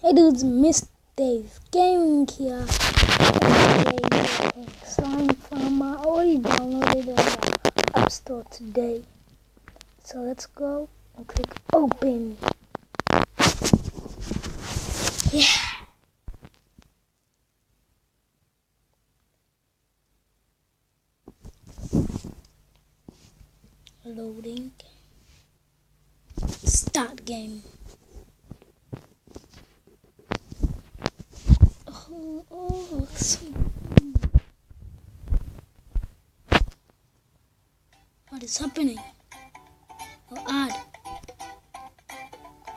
Hey dudes, Miss Dave Gaming here. Slime Farmer. I already downloaded it on the App Store today. So let's go and click open. Yeah. Loading. Start game. Oh, sweet. What is happening? Oh, add.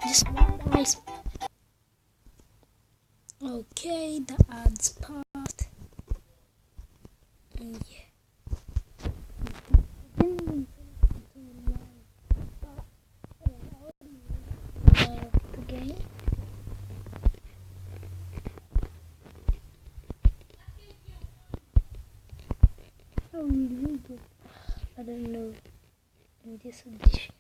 Just nice. Okay, the ads passed. And yeah. The game. How really good. I don't know. In this edition.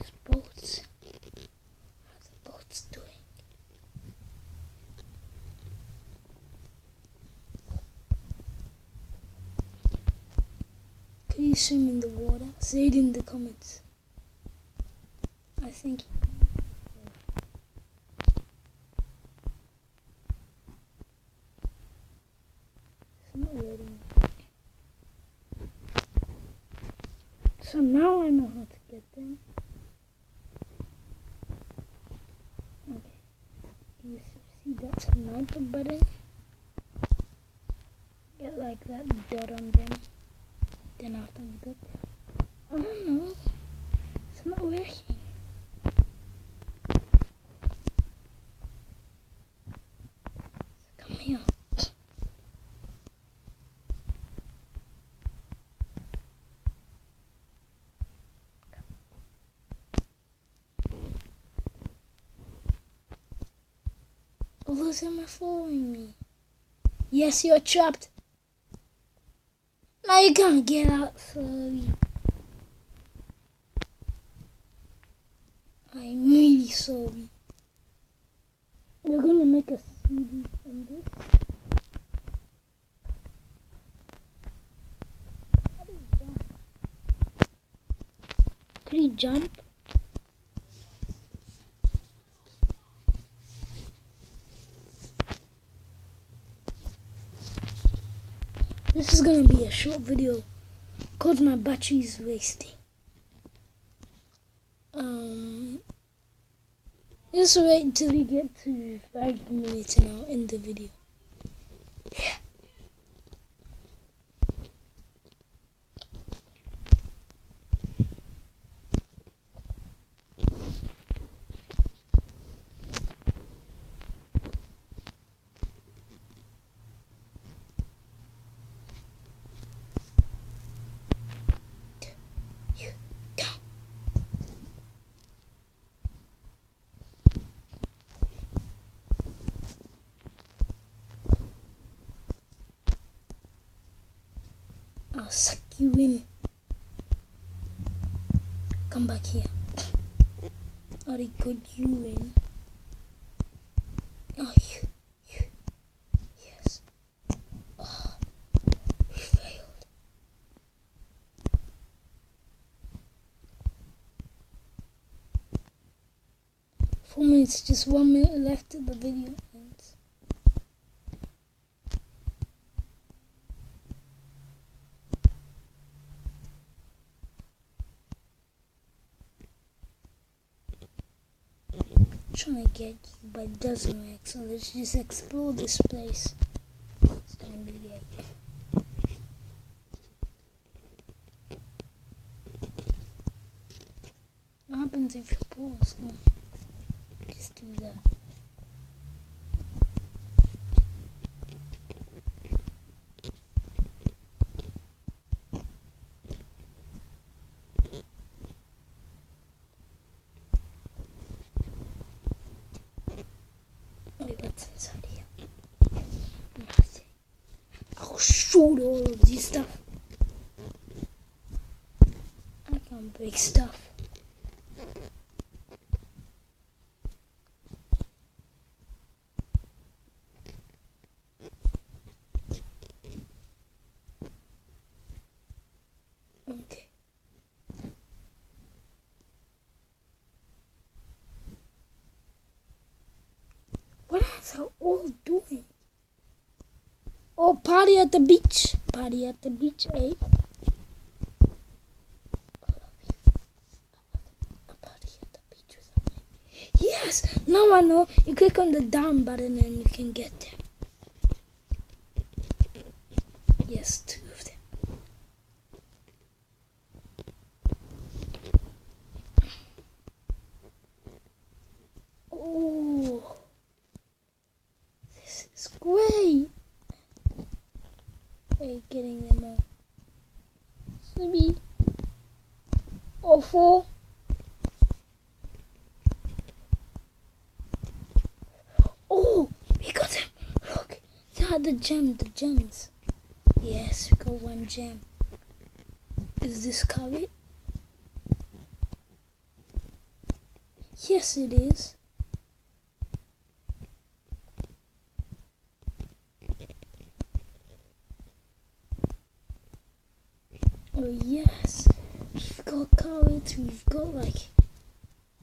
Sports. How's the boats doing? Can you swim in the water? Say it in the comments. I think. It's not letting. So now I know how to get them. Okay. You see that sniper button? Get like that dot on them. Then after that, I don't know. It's not working. Come here. All those them are following me. Yes, you're trapped. Now you can't get out, sorry. I'm really sorry. We're gonna make a CD from this. Can you jump? This is gonna be a short video because my battery is wasting. Just wait until we get to 5 minutes and I'll end the video. Yeah. I'll suck you in. Come back here. I'll got you in. Oh, you. Yes. Oh, we failed. Four minutes, just 1 minute left of the video ends. Trying to get you, but it doesn't work. So let's just explore this place. It's gonna be good. What happens if you pause? No. Just do that. What's inside here? Nothing. I'll shoot all of this stuff. I can't Big stuff. Okay. What are they all doing? Oh, party at the beach. Party at the beach, eh? Yes! Now I know. You click on the down button and you can get them. Yes, 2 of them. Oh, this is great. Hey, getting them all. Maybe. Oh, 4. Oh, we got them. Look, they are the gems. Yes, we got 1 gem. Is this covered? Yes, it is. Oh yes, we've got carrots, we've got like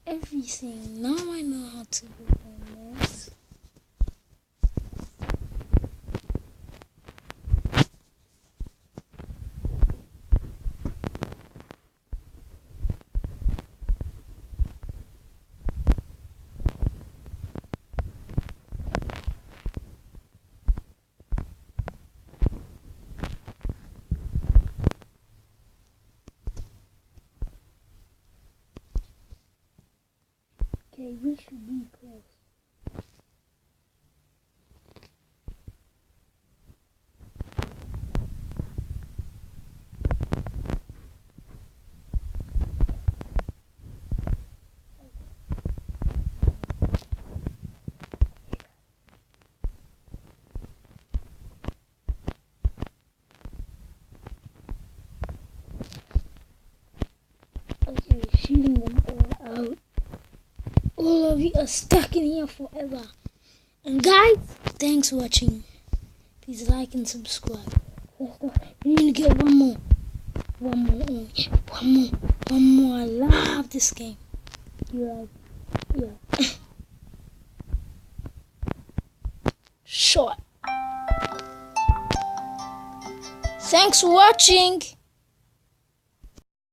everything. Now I know how to do this. Okay, we should be close. Okay, we're shooting them all out. All of you are stuck in here forever. And guys, thanks for watching. Please like and subscribe. You need to get one more. One more. I love this game. Yeah. Short. Thanks for watching.